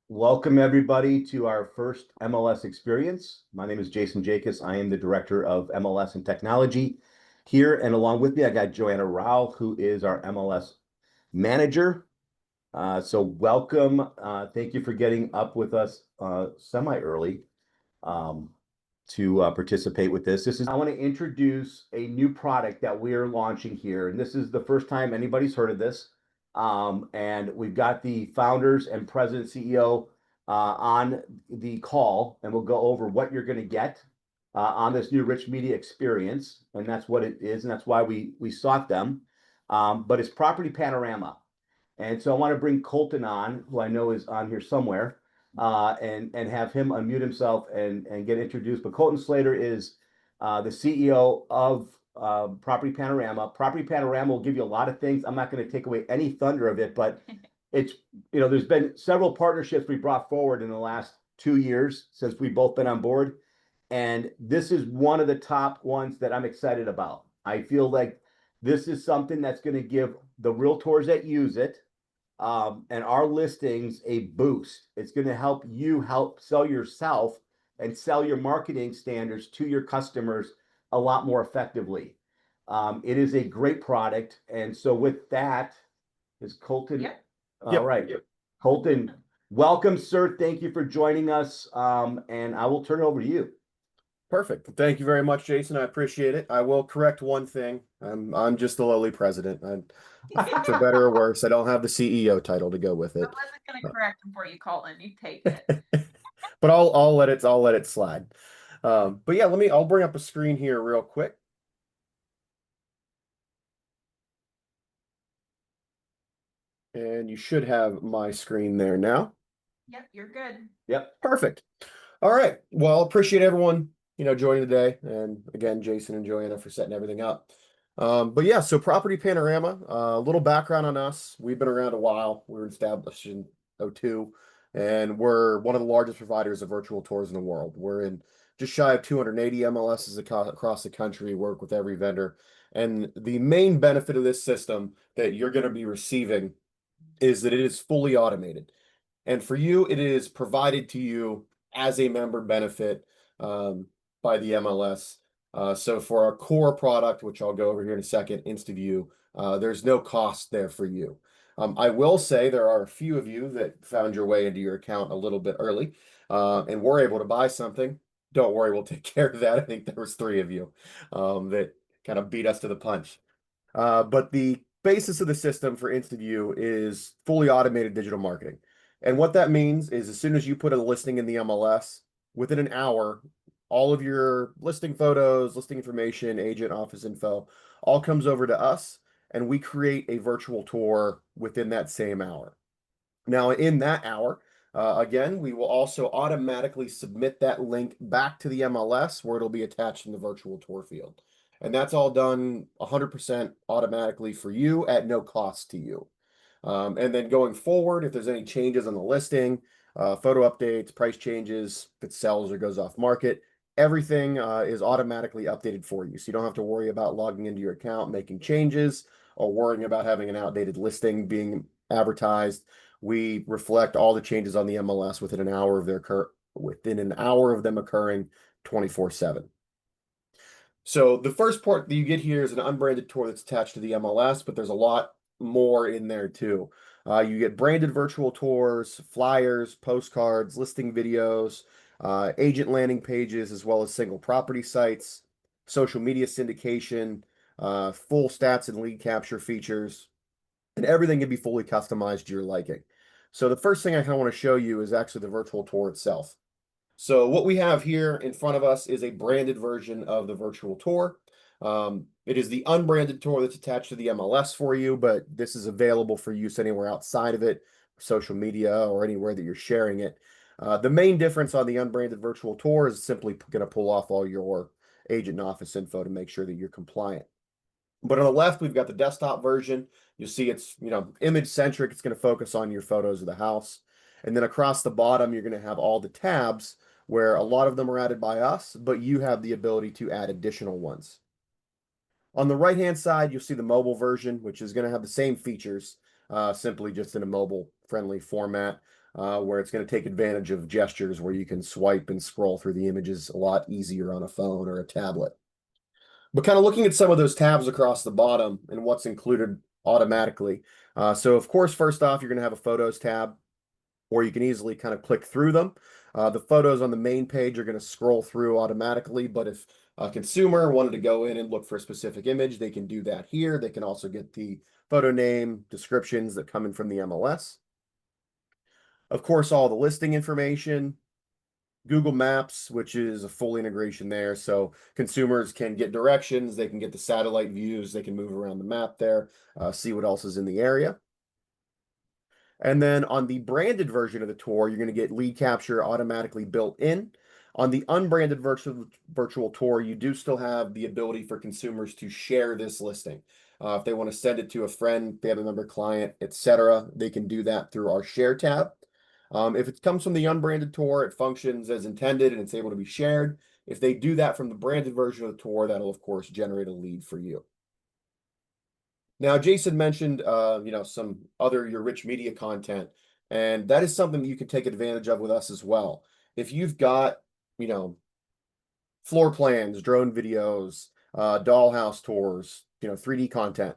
Welcome everybody to our first MLS Experience. My name is Jason Jacobs. I am the Director of MLS and Technology here, and along with me, I got Joanna Rao, who is our MLS Manager. So welcome. Thank you for getting up with us semi-early um, to participate with this. I want to introduce a new product that we're launching here, and this is the first time anybody's heard of this. And we've got the founders and president CEO on the call, and we'll go over what you're going to get on this new Rich Media experience, and that's what it is, and that's why we sought them. But it's Property Panorama, and so I want to bring Colton on, who I know is on here somewhere, and have him unmute himself and get introduced. But Colton Slater is the CEO of Property Panorama. Property Panorama will give you a lot of things. I'm not going to take away any thunder of it, but it's, there's been several partnerships we brought forward in the last 2 years since we've both been on board. And this is one of the top ones that I'm excited about. I feel like this is something that's going to give the realtors that use it and our listings a boost. It's going to help you help sell yourself and sell your marketing standards to your customers a lot more effectively. It is a great product. And so with that, is Colton? Yep. All right. Yep. Colton, welcome, sir. Thank you for joining us. And I will turn it over to you. Perfect. Thank you very much, Jason. I appreciate it. I will correct one thing. I'm just the lowly president. For better or worse, I don't have the CEO title to go with I it. wasn't going to correct him for you, Colton. You take it. But I'll let it slide. But yeah, I'll bring up a screen here real quick. And you should have my screen there now. Yep, you're good. Yep. Perfect. All right. Well, appreciate everyone, joining today. And again, Jason and Joanna for setting everything up. But yeah, so Property Panorama, a little background on us. We've been around a while. We were established in 2002, and we're one of the largest providers of virtual tours in the world. We're in just shy of 280 MLSs across the country, work with every vendor. And the main benefit of this system that you're going to be receiving is that it is fully automated. And for you, it is provided to you as a member benefit by the MLS. So for our core product, which I'll go over here in a second, InstaView, there's no cost there for you. I will say there are a few of you that found your way into your account a little bit early and were able to buy something. Don't worry, we'll take care of that. I think there was 3 of you that kind of beat us to the punch. But the basis of the system for InstaView is fully automated digital marketing. And what that means is as soon as you put a listing in the MLS, within an hour, all of your listing photos, listing information, agent office info, all comes over to us, and we create a virtual tour within that same hour. Now, in that hour, again, we will also automatically submit that link back to the MLS where it'll be attached in the virtual tour field. And that's all done 100% automatically for you at no cost to you. And then going forward, if there's any changes on the listing, photo updates, price changes, if it sells or goes off market, everything is automatically updated for you. So you don't have to worry about logging into your account, making changes, or worrying about having an outdated listing being advertised. We reflect all the changes on the MLS within an hour of them occurring 24/7. So the first part that you get here is an unbranded tour that's attached to the MLS, but there's a lot more in there too. You get branded virtual tours, flyers, postcards, listing videos, agent landing pages, as well as single property sites, social media syndication, full stats and lead capture features, and everything can be fully customized to your liking. So the first thing I kind of want to show you is actually the virtual tour itself. So what we have here in front of us is a branded version of the virtual tour. It is the unbranded tour that's attached to the MLS for you, but this is available for use anywhere outside of it, social media, or anywhere that you're sharing it. The main difference on the unbranded virtual tour is simply going to pull off all your agent and office info to make sure that you're compliant. But on the left, we've got the desktop version. You'll see it's, image centric. It's going to focus on your photos of the house. And then across the bottom, you're going to have all the tabs where a lot of them are added by us, but you have the ability to add additional ones. On the right-hand side, you'll see the mobile version, which is going to have the same features, simply just in a mobile-friendly format. where it's going to take advantage of gestures where you can swipe and scroll through the images a lot easier on a phone or a tablet. But kind of looking at some of those tabs across the bottom and what's included automatically. So of course, first off, you're going to have a Photos tab, or you can easily kind of click through them. The photos on the main page are going to scroll through automatically, but if a consumer wanted to go in and look for a specific image, they can do that here. They can also get the photo name, descriptions that come in from the MLS. Of course, all the listing information, Google Maps, which is a full integration there. So consumers can get directions, they can get the satellite views, they can move around the map there, see what else is in the area. And then on the branded version of the tour, you're going to get lead capture automatically built in. On the unbranded virtual tour, you do still have the ability for consumers to share this listing. If they want to send it to a friend, family member, client, etc., they can do that through our share tab. If it comes from the unbranded tour, it functions as intended and it's able to be shared. If they do that from the branded version of the tour, that'll of course generate a lead for you. Now, Jason mentioned, some other your rich media content, and that is something that you can take advantage of with us as well. If you've got, floor plans, drone videos, dollhouse tours, 3D content,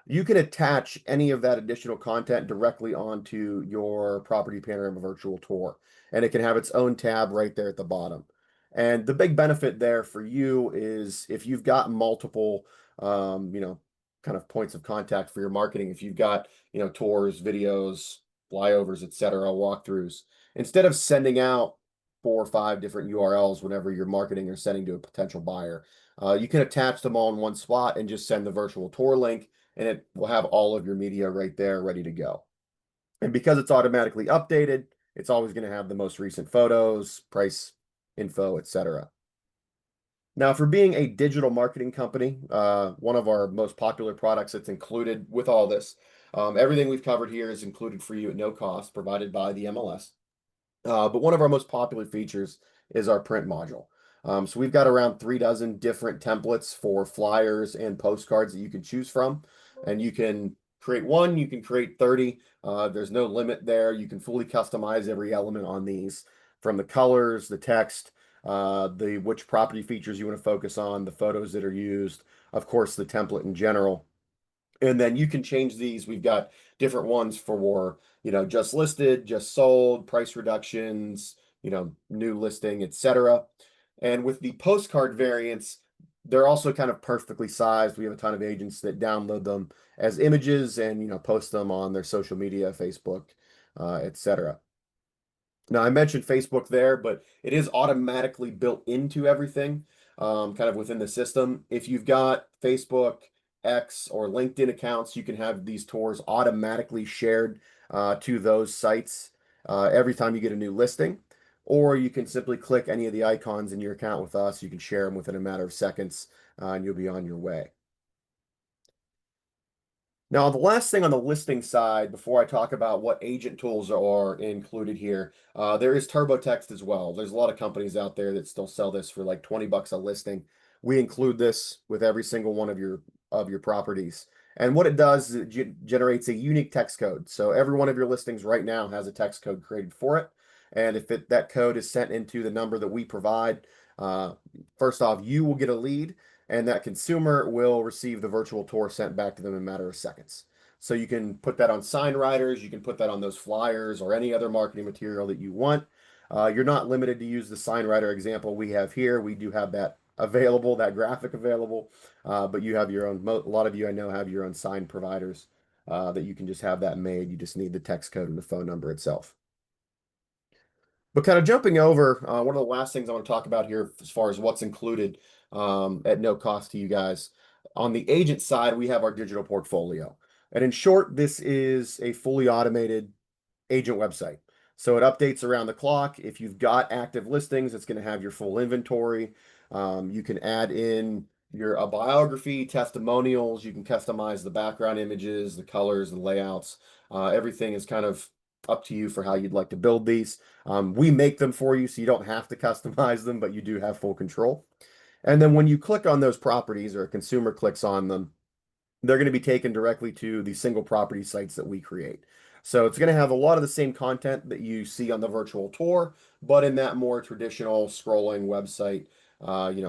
you can attach any of that additional content directly onto your Property Panorama virtual tour, and it can have its own tab right there at the bottom. And the big benefit there for you is if you've got multiple, kind of points of contact for your marketing, if you've got, tours, videos, flyovers, etc., walkthroughs, instead of sending out 4 or 5 different URLs whenever you're marketing or sending to a potential buyer, you can attach them all in one spot and just send the virtual tour link, and it will have all of your media right there ready to go. And because it's automatically updated, it's always going to have the most recent photos, price info, etc. Now, for being a digital marketing company, one of our most popular products that's included with all this, everything we've covered here is included for you at no cost, provided by the MLS. But one of our most popular features is our print module. So we've got around 3 dozen different templates for flyers and postcards that you can choose from. And you can create one, you can create 30. There's no limit there. You can fully customize every element on these, from the colors, the text, which property features you want to focus on, the photos that are used, of course, the template in general. And then you can change these. We've got different ones for, just listed, just sold, price reductions, new listing, etc. And with the postcard variants, they're also kind of perfectly sized. We have a ton of agents that download them as images and, post them on their social media, Facebook, etc. Now, I mentioned Facebook there, but it is automatically built into everything, kind of within the system. If you've got Facebook, X, or LinkedIn accounts, you can have these tours automatically shared to those sites every time you get a new listing. Or you can simply click any of the icons in your account with us. You can share them within a matter of seconds, and you'll be on your way. Now, the last thing on the listing side, before I talk about what agent tools are included here, there is TurboText as well. There's a lot of companies out there that still sell this for like 20 bucks a listing. We include this with every single one of your properties. And what it does is it generates a unique text code. So every one of your listings right now has a text code created for it. And if that code is sent into the number that we provide, first off, you will get a lead, and that consumer will receive the virtual tour sent back to them in a matter of seconds. So you can put that on sign writers, you can put that on those flyers or any other marketing material that you want. You're not limited to use the sign writer example we have here. We do have that available, that graphic available, but you have your own, a lot of you I know have your own sign providers that you can just have that made. You just need the text code and the phone number itself. But kind of jumping over, one of the last things I want to talk about here as far as what's included at no cost to you guys. On the agent side, we have our digital portfolio. And in short, this is a fully automated agent website. So it updates around the clock. If you've got active listings, it's going to have your full inventory. You can add in your biography, testimonials. You can customize the background images, the colors, the layouts. Everything is kind of up to you for how you'd like to build these. We make them for you, so you don't have to customize them, but you do have full control. And then when you click on those properties or a consumer clicks on them, they're going to be taken directly to the single property sites that we create. So it's going to have a lot of the same content that you see on the virtual tour, but in that more traditional scrolling website,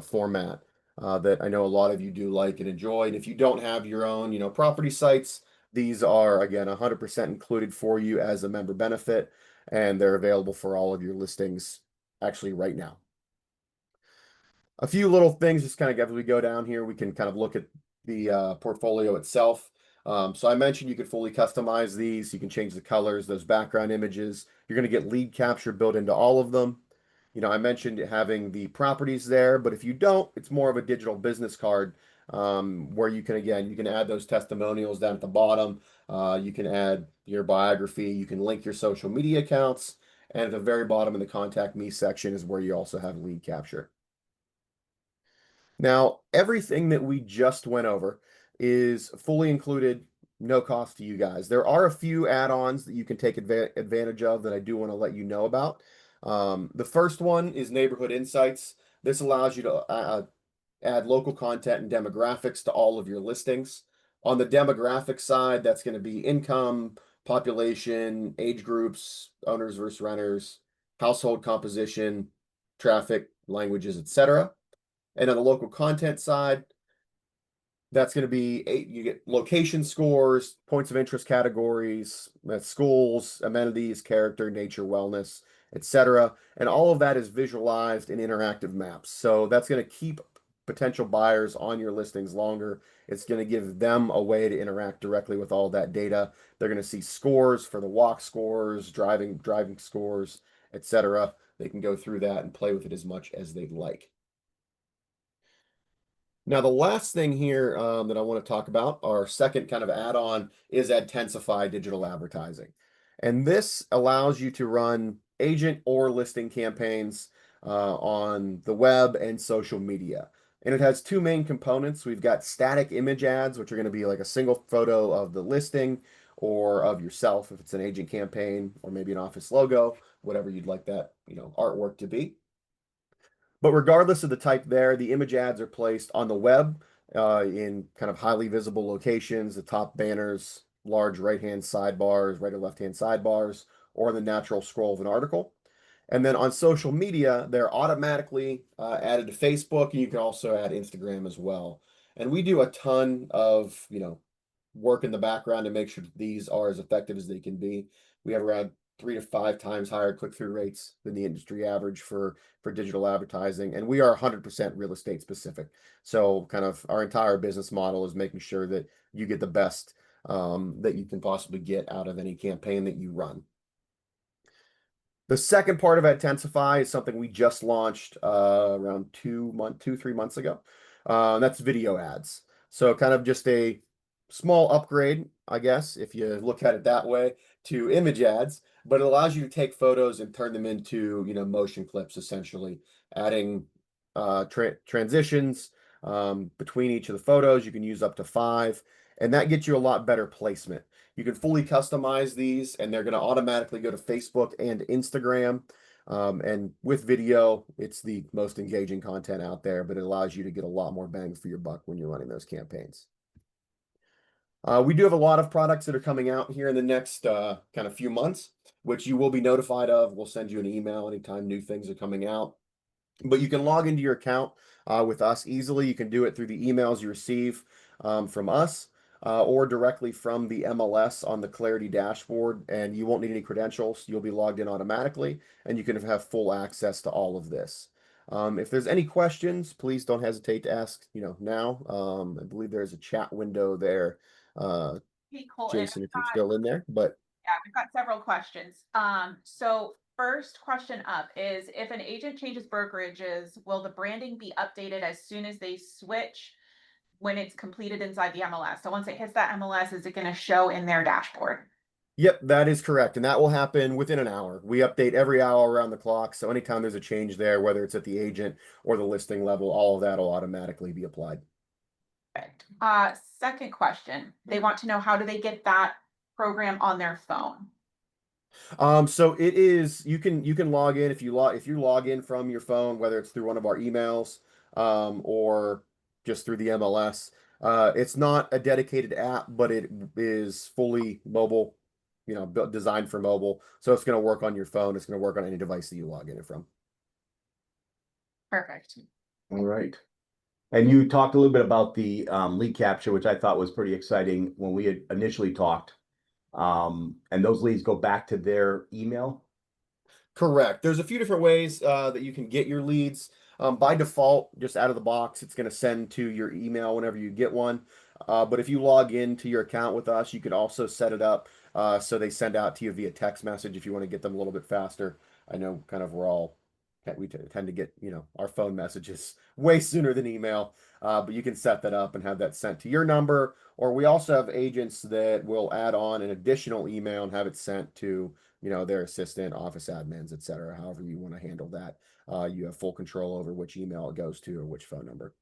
format that I know a lot of you do like and enjoy. And if you don't have your own, property sites, these are again 100% included for you as a member benefit, and they're available for all of your listings actually right now. A few little things, just kind of as we go down here, we can kind of look at the portfolio itself. So I mentioned you could fully customize these. You can change the colors, those background images. You're going to get lead capture built into all of them. I mentioned having the properties there, but if you don't, it's more of a digital business card, where you can add those testimonials down at the bottom. You can add your biography. You can link your social media accounts. And at the very bottom in the contact me section is where you also have lead capture. Now, everything that we just went over is fully included, no cost to you guys. There are a few add-ons that you can take advantage of that I do want to let you know about. The first one is Neighborhood Insights. This allows you to add local content and demographics to all of your listings. On the demographic side, that's going to be income, population, age groups, owners versus renters, household composition, traffic, languages, etc. And on the local content side, that's going to be you get location scores, points of interest categories, schools, amenities, character, nature, wellness, etc. And all of that is visualized in interactive maps. So that's going to keep potential buyers on your listings longer. It's going to give them a way to interact directly with all that data. They're going to see scores for the walk scores, driving scores, etc. They can go through that and play with it as much as they'd like. Now, the last thing here that I want to talk about, our second kind of add-on, is Intensify digital advertising. And this allows you to run agent or listing campaigns on the web and social media. And it has two main components. We've got static image ads, which are going to be like a single photo of the listing or of yourself if it's an agent campaign, or maybe an office logo, whatever you'd like that, artwork to be. But regardless of the type there, the image ads are placed on the web in kind of highly visible locations, the top banners, large right-hand sidebars, right or left-hand sidebars, or the natural scroll of an article. And then on social media, they're automatically added to Facebook, and you can also add Instagram as well. And we do a ton of, work in the background to make sure that these are as effective as they can be. We have around 3 to 5 times higher click-through rates than the industry average for digital advertising, and we are 100% real estate specific. So kind of our entire business model is making sure that you get the best that you can possibly get out of any campaign that you run. The second part of Intensify is something we just launched around 3 months ago. That's video ads. So kind of just a small upgrade, I guess, if you look at it that way, to image ads, but it allows you to take photos and turn them into, motion clips, essentially, adding transitions between each of the photos. You can use up to 5, and that gets you a lot better placement. You can fully customize these, and they're going to automatically go to Facebook and Instagram. And with video, it's the most engaging content out there, but it allows you to get a lot more bang for your buck when you're running those campaigns. We do have a lot of products that are coming out here in the next kind of few months, which you will be notified of. We'll send you an email anytime new things are coming out. But you can log into your account with us easily. You can do it through the emails you receive from us or directly from the MLS on the Clarity dashboard, and you won't need any credentials. You'll be logged in automatically, and you can have full access to all of this. If there's any questions, please don't hesitate to ask, now. I believe there's a chat window there. Hey, Colton, Jason, if you're still in there, but yeah, we've got several questions. So first question up is, if an agent changes brokerages, will the branding be updated as soon as they switch when it's completed inside the MLS? So once it hits that MLS, is it going to show in their dashboard? Yep, that is correct. And that will happen within an hour. We update every hour around the clock. So anytime there's a change there, whether it's at the agent or the listing level, all of that will automatically be applied. Perfect. Second question. They want to know, how do they get that program on their phone? So it is, you can log in if you log in from your phone, whether it's through one of our emails or just through the MLS. It's not a dedicated app, but it is fully mobile designed for mobile. So it's going to work on your phone. It's going to work on any device that you log in from. Perfect. All right. And you talked a little bit about the lead capture, which I thought was pretty exciting when we had initially talked. And those leads go back to their email. Correct. There's a few different ways that you can get your leads. By default, just out of the box, it's going to send to your email whenever you get one. But if you log into your account with us, you could also set it up so they send out to you via text message if you want to get them a little bit faster. I know kind of we tend to get, our phone messages way sooner than email, but you can set that up and have that sent to your number. Or we also have agents that will add on an additional email and have it sent to their assistant, office admins, etc. However you want to handle that. You have full control over which email it goes to or which phone number.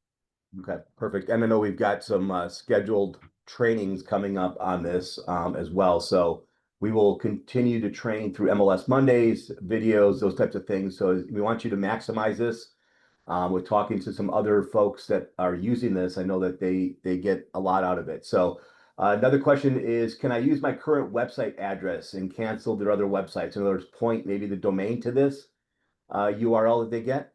Okay, perfect. And I know we've got some scheduled trainings coming up on this as well. So we will continue to train through MLS Mondays, videos, those types of things. So we want you to maximize this. We're talking to some other folks that are using this. I know that they get a lot out of it. So another question is, can I use my current website address and cancel their other websites? In other words, point maybe the domain to this URL that they get?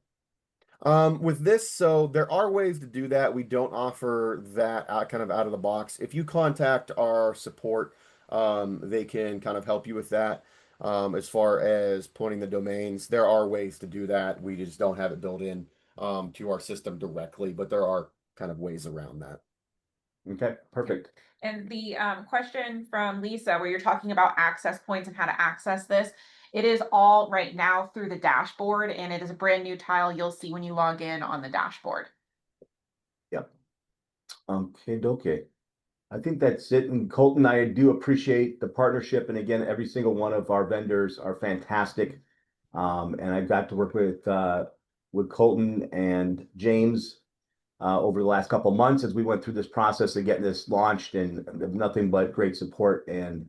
With this, so there are ways to do that. We don't offer that kind of out of the box. If you contact our support, they can kind of help you with that. As far as pointing the domains, there are ways to do that. We just don't have it built in to our system directly, but there are kind of ways around that. Okay, perfect. And the question from Lisa, where you're talking about access points and how to access this, it is all right now through the dashboard, and it is a brand new tile you'll see when you log in on the dashboard. Yep. Okay. I think that's it. And Colton, I do appreciate the partnership. And again, every single one of our vendors are fantastic. And I've got to work with Colton and James over the last couple of months as we went through this process of getting this launched, and nothing but great support, and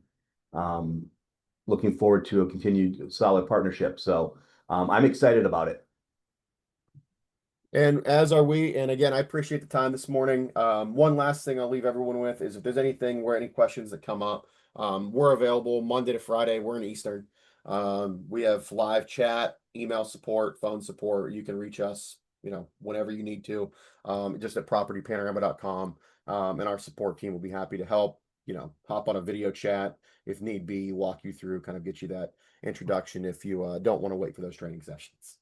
looking forward to a continued solid partnership. So I'm excited about it. And as are we. And again, I appreciate the time this morning. One last thing I'll leave everyone with is if there's any questions that come up, we're available Monday to Friday. We're in Eastern. We have live chat, email support, phone support. You can reach us, whenever you need to, just at propertypanorama.com. And our support team will be happy to help, hop on a video chat if need be, walk you through, kind of get you that introduction if you don't want to wait for those training sessions.